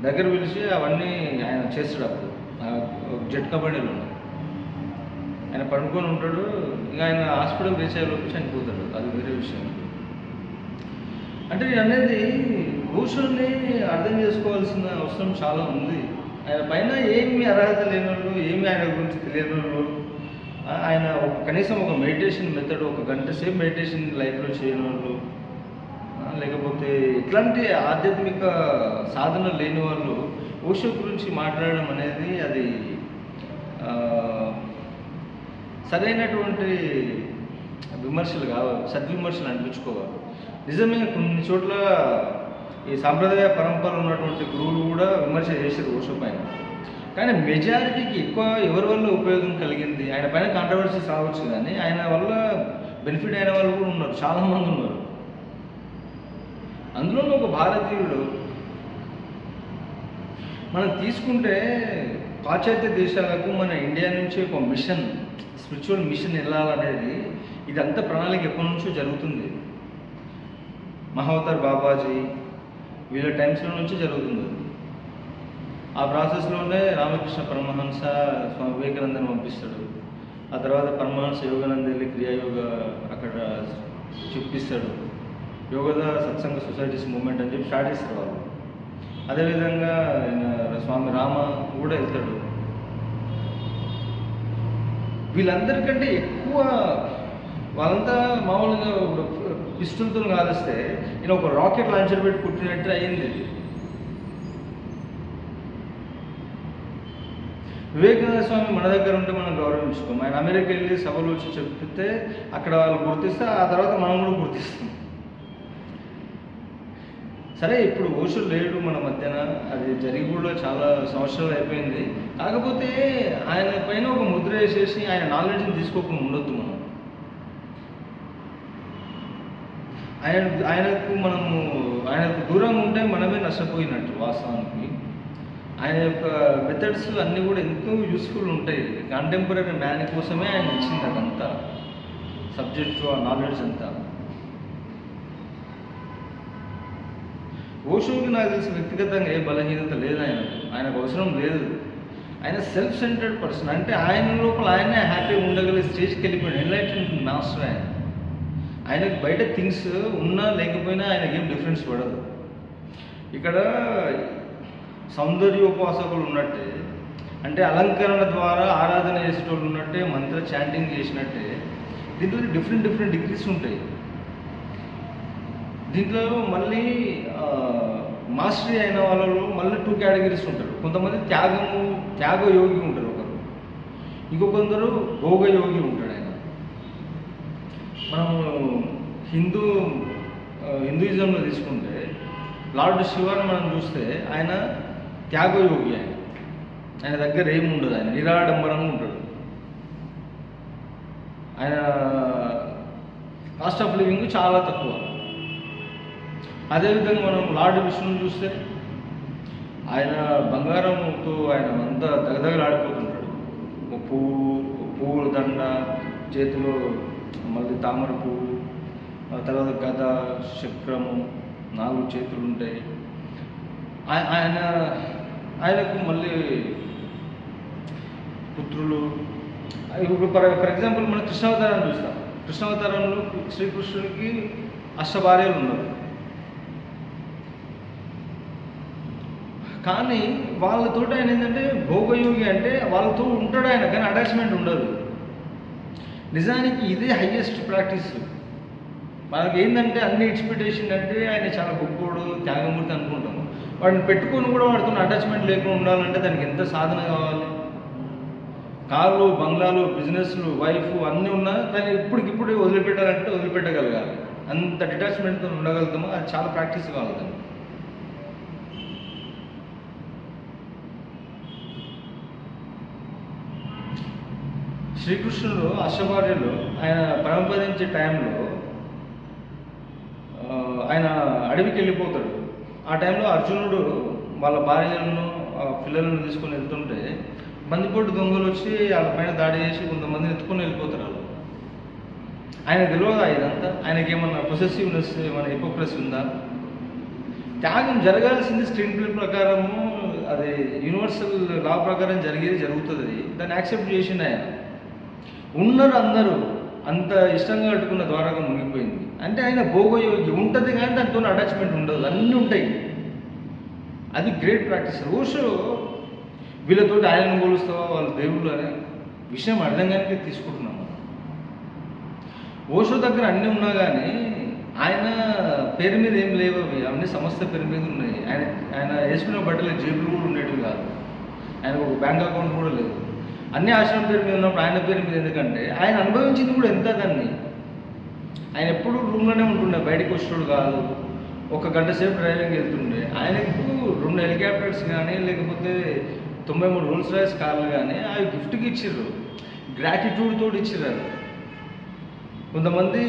దగ్గర పిలిచి అవన్నీ ఆయన చేస్తాడు. అప్పుడు జట్కా బండిలో ఆయన పడుకొని ఉంటాడు. ఇంకా ఆయన హాస్పిటల్ రీచ్ అయ్యేలోపు చనిపోతాడు. అది వేరే విషయం. అంటే నేను అనేది ఓషోని అర్థం చేసుకోవాల్సిన అవసరం చాలా ఉంది. ఆయన పైన ఏమి అర్హత లేని వాళ్ళు, ఏమి ఆయన గురించి తెలియని వాళ్ళు, ఆయన కనీసం ఒక మెడిటేషన్ మెథడ్, ఒక గంట సేపు మెడిటేషన్ లైఫ్లో చేయని వాళ్ళు, లేకపోతే ఇట్లాంటి ఆధ్యాత్మిక సాధన లేని వాళ్ళు ఓషో గురించి మాట్లాడడం అనేది అది సరైనటువంటి విమర్శలు కావాలి, సద్విమర్శలు అనిపించుకోవాలి. నిజమే కొన్ని చోట్ల ఈ సాంప్రదాయ పరంపర ఉన్నటువంటి గురువులు కూడా విమర్శ చేశారు ఓషో పైన. కానీ మెజారిటీకి ఎక్కువ ఎవరి వల్ల ఉపయోగం కలిగింది, ఆయన పైన కాంట్రవర్సీస్ రావచ్చు కానీ ఆయన వల్ల బెనిఫిట్ అయిన వాళ్ళు కూడా ఉన్నారు, చాలామంది ఉన్నారు. అందులో ఒక భారతీయుడు మనం తీసుకుంటే పాశ్చాత్య దేశాలకు మన ఇండియా నుంచి ఒక మిషన్, స్పిరిచువల్ మిషన్ వెళ్ళాలనేది ఇదంతా ప్రణాళిక ఎప్పటి నుంచో జరుగుతుంది. మహావతార్ బాబాజీ వీళ్ళ టైమ్స్లో నుంచి జరుగుతుంది. ఆ ప్రాసెస్లోనే రామకృష్ణ పరమహంస స్వామి వివేకానందని పంపిస్తాడు. ఆ తర్వాత పరమహంస యోగానంద వెళ్ళి క్రియాయోగ అక్కడ చూపిస్తాడు. యోగద సత్సంగ సొసైటీస్ మూమెంట్ అని చెప్పి స్టార్ట్ చేస్తారు వాళ్ళు. అదేవిధంగా స్వామి రామ కూడా వెళ్తాడు. వీళ్ళందరికంటే ఎక్కువ వాళ్ళంతా మామూలుగా పిస్టులతో కాలిస్తే ఈయన ఒక రాకెట్ లాంచర్ పెట్టి పుట్టినట్టు అయింది. వివేకానంద స్వామి మన దగ్గర ఉంటే మనం గౌరవించుకోం. ఆయన అమెరికా వెళ్ళి సభలు వచ్చి చెప్తే అక్కడ వాళ్ళు గుర్తిస్తే ఆ తర్వాత మనం కూడా గుర్తిస్తాం. సరే, ఇప్పుడు ఓషో లేడు మన మధ్యన, అది జరిగి కూడా చాలా సంవత్సరాలు అయిపోయింది. కాకపోతే ఆయన పైన ఒక ముద్ర వేసేసి ఆయన నాలెడ్జ్ని తీసుకోకుండా ఉండొద్దు మనం. ఆయనకు దూరంగా ఉంటే మనమే నష్టపోయినట్టు వాస్తవానికి. ఆయన యొక్క మెథడ్స్ అన్నీ కూడా ఎంతో యూస్ఫుల్ ఉంటాయి. కంటెంపరీ మ్యాన్ కోసమే ఆయన ఇచ్చింది అదంతా, సబ్జెక్టు ఆ నాలెడ్జ్ అంతా. ఓషోకి నాకు తెలిసి వ్యక్తిగతంగా ఏ బలహీనత లేదు ఆయనకు అవసరం లేదు. ఆయన సెల్ఫ్ సెంటర్డ్ పర్సన్. అంటే ఆయన లోపల ఆయనే హ్యాపీగా ఉండగలిగే స్టేజ్కి వెళ్ళిపోయాడు. ఎన్లైటెన్మెంట్ మాస్టర్ ఆయన. ఆయనకు బయట థింగ్స్ ఉన్నా లేకపోయినా ఆయనకి ఏం డిఫరెన్స్ పడదు. ఇక్కడ సౌందర్యోపాసకులు ఉన్నట్టే, అంటే అలంకరణ ద్వారా ఆరాధన చేసేటోళ్ళు ఉన్నట్టే, మంత్ర చాంటింగ్ చేసినట్టే దీంట్లో డిఫరెంట్ డిగ్రీస్ ఉంటాయి. దీంట్లో మళ్ళీ మాస్టరీ అయిన వాళ్ళలో మళ్ళీ 2 కేటగిరీస్ ఉంటారు. కొంతమంది త్యాగ యోగి ఉంటారు ఒకరు, ఇంకొందరు భోగ యోగి ఉంటాడు. ఆయన మనము హిందూయిజంలో తీసుకుంటే లార్డ్ శివాని మనం చూస్తే ఆయన త్యాగయోగి. ఆయన దగ్గర ఏముండదు, ఆయన నిరాడంబరంగా ఉంటాడు. ఆయన కాస్ట్ ఆఫ్ లివింగ్ చాలా తక్కువ. అదేవిధంగా మనం లార్డ్ విష్ణుని చూస్తే ఆయన బంగారంతో ఆయన అంతా దగదగలాడిపోతుంటాడు. పువ్వుల దండ చేతిలో, మళ్ళీ తామర పువ్వు, తర్వాత గద, చక్రము, 4 చేతులు ఉంటాయి. ఆయనకు మళ్ళీ పుత్రులు. ఇప్పుడు ఫర్ ఎగ్జాంపుల్ మనం కృష్ణావతారాన్ని చూస్తాం. కృష్ణావతారంలో శ్రీకృష్ణుడికి 8 భార్యలు ఉన్నారు. కానీ వాళ్ళతో ఆయన ఏంటంటే భోగయోగి, అంటే వాళ్ళతో ఉంటాడు ఆయన, కానీ అటాచ్మెంట్ ఉండదు. నిజానికి ఇదే హైయెస్ట్ ప్రాక్టీస్. మనకి ఏంటంటే అన్ని ఎక్స్పెక్టేషన్ అంటే ఆయన చాలా గొప్పోడు, త్యాగమూర్తి అనుకుంటాము. వాడిని పెట్టుకొని కూడా వాడితో అటాచ్మెంట్ లేకుండా ఉండాలంటే దానికి ఎంత సాధన కావాలి. కార్లు, బంగ్లాలు, బిజినెస్లు, వైఫ్ అన్నీ ఉన్నా దాన్ని ఇప్పటికిప్పుడు వదిలిపెట్టాలంటే వదిలిపెట్టగలగాలి. అంత డిటాచ్మెంట్తో ఉండగలుగుతామో అది చాలా ప్రాక్టీస్ కావాలి దాన్ని. శ్రీకృష్ణుడు అష్టభార్యలో ఆయన పరంపరించే టైంలో ఆయన అడవికి వెళ్ళిపోతాడు. ఆ టైంలో అర్జునుడు వాళ్ళ భార్యలను పిల్లలను తీసుకొని వెళ్తుంటే బందిపోటు దొంగలు వచ్చి వాళ్ళ పైన దాడి చేసి కొంతమందిని ఎత్తుకొని వెళ్ళిపోతారు వాళ్ళు. ఆయన తెలియదా ఇదంతా? ఆయనకి ఏమన్నా పొసెసివ్నెస్, ఏమైనా హిపోక్రసీ ఉందా? త్యాగం జరగాల్సింది స్క్రీన్ ప్లే ప్రకారము, అది యూనివర్సల్ లా ప్రకారం జరిగేది జరుగుతుంది. దాన్ని యాక్సెప్ట్ చేసిండు ఆయన. ఉన్నారు అందరూ అంత ఇష్టంగా కట్టుకున్న ద్వారాగా మునిగిపోయింది. అంటే ఆయన భోగయోగి ఉంటుంది కానీ దాంతో అటాచ్మెంట్ ఉండదు, అన్నీ ఉంటాయి. అది గ్రేట్ ప్రాక్టీస్. ఓషో వీళ్ళతో ఆయనను పోలుస్తావా, వాళ్ళ దేవుళ్ళు అనే విషయం అర్థం కానీ తీసుకుంటున్నాము. ఓషో దగ్గర అన్నీ ఉన్నా కానీ ఆయన పేరు మీద ఏం లేవు, అవి అవన్నీ సంస్థ పేరు మీద ఉన్నాయి. ఆయన వేసుకున్న బట్టలు జేబులు కూడా ఉండేవి కాదు, ఆయనకు ఒక బ్యాంక్ అకౌంట్ కూడా లేదు. అన్ని ఆశ్రమం పేరు మీద ఉన్నప్పుడు ఆయన పేరు మీద ఎందుకంటే ఆయన అనుభవించింది కూడా ఎంత దాన్ని. ఆయన ఎప్పుడు రూమ్లోనే ఉంటుండే, బయటకు వచ్చేవాడు కాదు. 1 గంట సేపు డ్రైవింగ్ వెళ్తుండే. ఆయనకు 2 హెలికాప్టర్స్ కానీ లేకపోతే 93 రోల్స్ రాయ్స్ కార్లు కానీ అవి గిఫ్ట్కి ఇచ్చిర్రు, గ్రాటిట్యూడ్ తోటి ఇచ్చిర్రు. కొంతమంది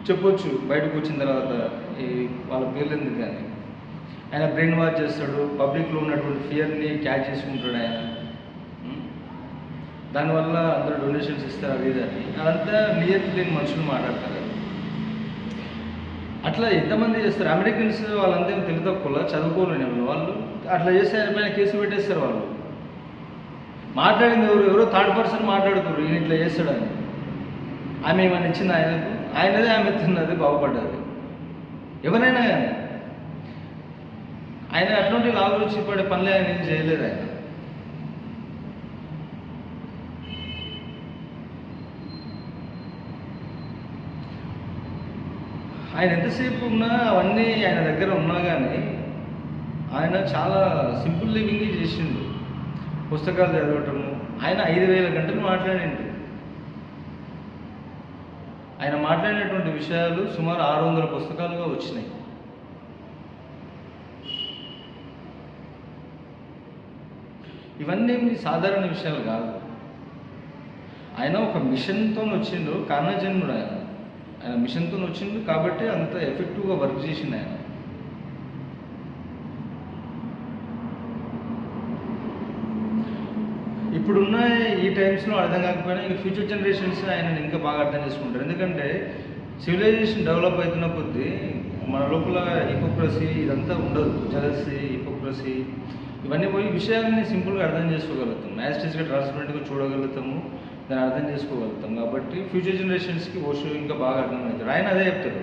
చెప్పొచ్చు బయటకు వచ్చిన తర్వాత వాళ్ళ పేర్లు ఎందుకు కానీ, ఆయన బ్రెయిన్ వాష్ చేస్తాడు, పబ్లిక్లో ఉన్నటువంటి ఫియర్ని క్యాచ్ చేసుకుంటాడు ఆయన. దానివల్ల అందరూ డొనేషన్స్ ఇస్తారు, అది అని. అదంతా నియతి లేని మనుషులు మాట్లాడతారు. అట్లా ఎంతమంది చేస్తారు? అమెరికన్స్ వాళ్ళంతా తెలివి తక్కువ, చదువుకోలేని వాళ్ళు అట్లా చేస్తే ఆయన పైన కేసు పెట్టేస్తారు. వాళ్ళు మాట్లాడింది ఎవరో థర్డ్ పర్సన్ మాట్లాడుతారు, ఈయన ఇట్లా చేస్తాడని. ఆమె ఏమైనా ఇచ్చింది ఆయనకు? ఆయనదే ఆమె తిన్నది, బాగుపడ్డది. ఎవరైనా కానీ ఆయన అటువంటి లాభం వచ్చి పడే పనులే ఆయన ఏం చేయలేదు. ఆయన ఎంతసేపు ఉన్నా అవన్నీ ఆయన దగ్గర ఉన్నా కానీ ఆయన చాలా సింపుల్ లివింగ్ చేసిండు. పుస్తకాలు చదవటము, ఆయన 5,000 గంటలు మాట్లాడిండు. ఆయన మాట్లాడినటువంటి విషయాలు సుమారు 600 పుస్తకాలుగా వచ్చినాయి. ఇవన్నీ సాధారణ విషయాలు కాదు. ఆయన ఒక మిషన్తో వచ్చిండు, కారణజన్ముడు ఆయన. ఆయన మిషన్తో వచ్చిండు కాబట్టి అంత ఎఫెక్టివ్గా వర్క్ చేసిండు ఆయన. ఇప్పుడున్న ఈ టైమ్స్లో అర్థం కాకపోయినా ఇంకా ఫ్యూచర్ జనరేషన్స్ ఆయనను ఇంకా బాగా అర్థం చేసుకుంటారు. ఎందుకంటే సివిలైజేషన్ డెవలప్ అవుతున్న కొద్దీ మన లోపల హిపోక్రసీ ఇదంతా ఉండదు. జలసీ, హిపోక్రసీ ఇవన్నీ పోయి విషయాలని సింపుల్గా అర్థం చేసుకోగలుగుతాం, యాస్టిస్గా ట్రాన్స్పరెంట్గా చూడగలుగుతాము, దాన్ని అర్థం చేసుకోగలుగుతాం. కాబట్టి ఫ్యూచర్ జనరేషన్స్కి ఓషో ఇంకా బాగా అర్థమవుతాడు. ఆయన అదే చెప్తాడు,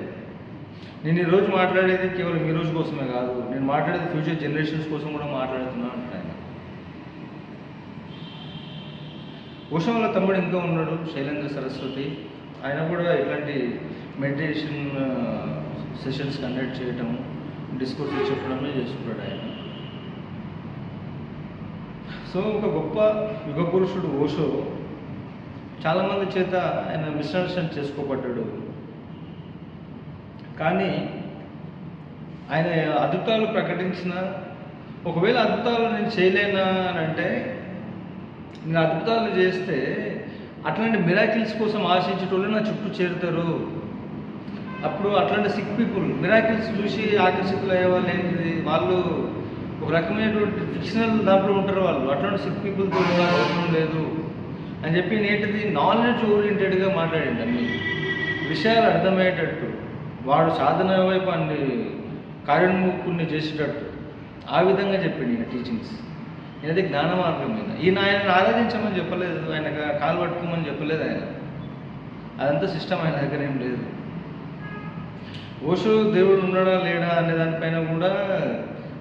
నేను ఈరోజు మాట్లాడేది కేవలం ఈ రోజు కోసమే కాదు, నేను మాట్లాడేది ఫ్యూచర్ జనరేషన్స్ కోసం కూడా మాట్లాడుతున్నాను అంటాడు ఆయన. ఓషో వాళ్ళ తమ్ముడు ఇంకా ఉన్నాడు, శైలేంద్ర సరస్వతి. ఆయన కూడా ఇట్లాంటి మెడిటేషన్ సెషన్స్ కండక్ట్ చేయటం, డిస్కోర్స్ చెప్పడమే చేసుకుంటాడు ఆయన. సో ఒక గొప్ప యుగ పురుషుడు ఓషో చాలామంది చేత ఆయన మిస్అండర్స్టాండ్ చేసుకోబడ్డాడు. కానీ ఆయన అద్భుతాలు ప్రకటించిన, ఒకవేళ అద్భుతాలు నేను చేయలేనా అని అంటే, నేను అద్భుతాలు చేస్తే అట్లాంటి మిరాకిల్స్ కోసం ఆశించేటోళ్ళు నా చుట్టూ చేరుతారు. అప్పుడు అట్లాంటి సిక్ పీపుల్ మిరాకిల్స్ చూసి ఆకర్షితులు అయ్యే వాళ్ళు ఏంటిది, వాళ్ళు ఒక రకమైనటువంటి ఫిక్షనల్ దాంట్లో ఉంటారు. వాళ్ళు అట్లాంటి సిక్ పీపుల్తో అవసరం లేదు అని చెప్పి నేటిది నాలెడ్జ్ ఓరియంటెడ్గా మాట్లాడండి. అన్ని విషయాలు అర్థమయ్యేటట్టు, వాడు సాధన వైపు అన్ని కార్యోన్ముఖుల్ని చేసేటట్టు ఆ విధంగా చెప్పిండు ఈయన టీచింగ్స్. ఈయనది జ్ఞాన మార్గం మీద. ఈయన ఆయనను ఆరాధించమని చెప్పలేదు, ఆయన కాలు పట్టుకోమని చెప్పలేదు ఆయన. అదంతా సిస్టమ్ ఆయన దగ్గర ఏం లేదు. ఓషో దేవుడు ఉన్నాడా లేడా అనే దానిపైన కూడా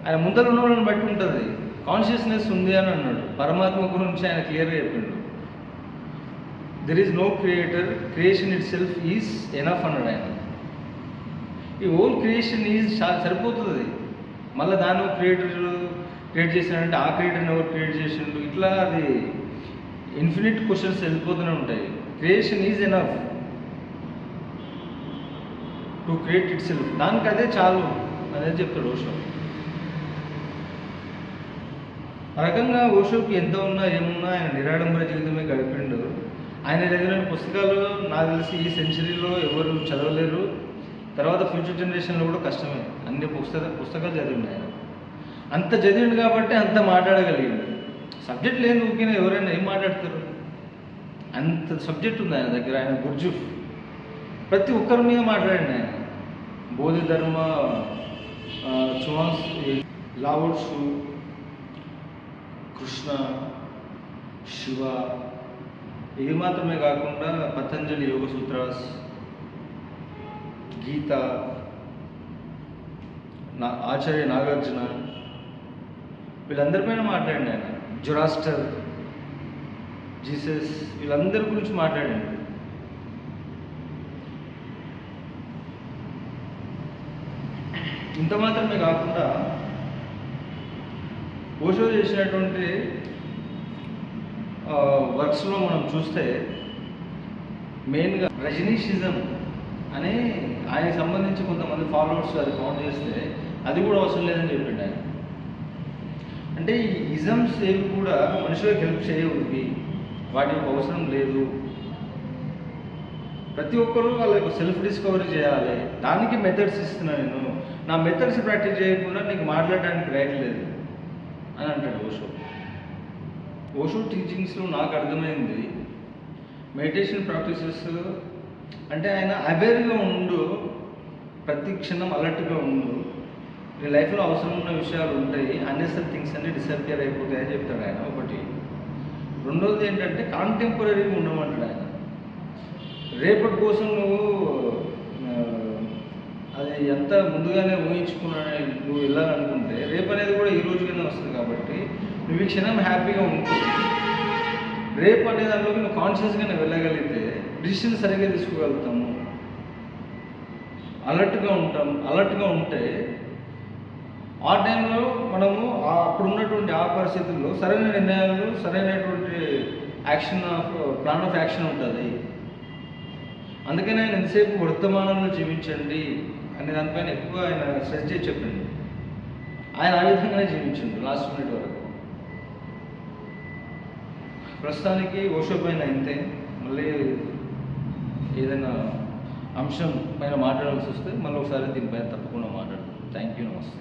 ఆయన ముందర ఉన్న వాళ్ళని బట్టి ఉంటుంది. కాన్షియస్నెస్ ఉంది అని అన్నాడు. పరమాత్మ గురించి ఆయన క్లియర్గా చెప్పిండు. There is no creator, creation itself is enough అన్నాడు ఆయన. ఈ హోల్ క్రియేషన్ ఈజ్ సరిపోతుంది. మళ్ళీ దాని క్రియేటర్ క్రియేట్ చేశాడంటే ఆ క్రియేటర్ని ఎవరు క్రియేట్ చేసిండు, ఇట్లా అది ఇన్ఫినిట్ క్వశ్చన్స్ వెళ్ళిపోతూనే ఉంటాయి. Creation is enough to create it self, దానికి అదే చాలు అనేది చెప్తాడు ఓషో. ఆ రకంగా ఓషోకి ఎంత ఉన్నా ఏమున్నా ఆయన నిరాడంబర జీవితమే గడిపిండు. ఆయన దగ్గర పుస్తకాలు నాకు తెలిసి ఈ సెంచరీలో ఎవరు చదవలేరు. తర్వాత ఫ్యూచర్ జనరేషన్లో కూడా కష్టమే. అన్ని పుస్తకాలు చదివిండు ఆయన. అంత చదివిండు కాబట్టి అంత మాట్లాడగలిగిండు. సబ్జెక్ట్ లేని ఊరికే ఎవరైనా ఏం మాట్లాడతారు? అంత సబ్జెక్ట్ ఉంది ఆయన దగ్గర. ఆయన గుర్జుఫ్ ప్రతి ఒక్కరి మీద మాట్లాడండి ఆయన. బోధిధర్మ, చువాన్స్, లావోట్సు, కృష్ణ, శివ, ఇది మాత్రమే కాకుండా పతంజలి యోగ సూత్రాస్, గీత, ఆచార్య నాగార్జున, వీళ్ళందరిపైన మాట్లాడండి ఆయన. జొరాస్టర్, జీసస్, వీళ్ళందరి గురించి మాట్లాడండి. ఇంత మాత్రమే కాకుండా ఓషో చేసినటువంటి వర్క్స్లో మనం చూస్తే మెయిన్గా రజనీషిజం అనే ఆయనకి సంబంధించి కొంతమంది ఫాలోవర్స్ అది ఫౌండ్ చేస్తే అది కూడా అవసరం లేదని చెప్పిండు ఆయన. అంటే ఈ ఇజమ్స్ ఏవి కూడా మనుషులకు హెల్ప్ చేయవు, వాటి యొక్క అవసరం లేదు. ప్రతి ఒక్కరూ వాళ్ళ యొక్క సెల్ఫ్ డిస్కవరీ చేయాలి. దానికి మెథడ్స్ ఇస్తున్నా నేను. నా మెథడ్స్ ప్రాక్టీస్ చేయకుండా నీకు మాట్లాడడానికి రైట్ లేదు అని అంటాడు ఓషో. ఓషో టీచింగ్స్లో నాకు అర్థమైంది మెడిటేషన్ ప్రాక్టీసెస్ అంటే ఆయన అవేర్గా ఉండు, ప్రతి క్షణం అలర్ట్గా ఉండు, నీ లైఫ్లో అవసరం ఉన్న విషయాలు ఉంటాయి, అన్నెసరీ థింగ్స్ అన్నీ డిసపియర్ అయిపోతాయని చెప్తాడు ఆయన ఒకటి. రెండోది ఏంటంటే కాంటెంపరీగా ఉండమంటాడు ఆయన. రేపటి కోసం నువ్వు అది ఎంత ముందుగానే ఊహించుకున్నా నువ్వు వెళ్ళాలనుకుంటే రేపు అనేది కూడా ఈ రోజుగానే వస్తుంది. కాబట్టి నువ్వు ఈ క్షణం హ్యాపీగా ఉంటు రేపు అనే దానిలోకి నువ్వు కాన్షియస్గానే వెళ్ళగలిగితే డిసిషన్ సరిగ్గా తీసుకోగలుగుతాము, అలర్ట్గా ఉంటే ఆ టైంలో మనము అప్పుడున్నటువంటి ఆ పరిస్థితుల్లో సరైన నిర్ణయాలు, సరైనటువంటి ప్లాన్ ఆఫ్ యాక్షన్ ఉంటుంది. అందుకని ఆయన ఎంతసేపు వర్తమానంలో జీవించండి అనే దానిపైన ఎక్కువ ఆయన స్ట్రెస్ చేసి చెప్పింది. ఆయన ఆ విధంగానే జీవించండి లాస్ట్ మినిట్ వరకు. ప్రస్తుతానికి ఓషో పైన ఇంతే. మళ్ళీ ఏదైనా అంశం పైన మాట్లాడాల్సి వస్తే మళ్ళీ ఒకసారి దీనిపైన తప్పకుండా మాట్లాడతాం. థ్యాంక్ యూ, నమస్తే.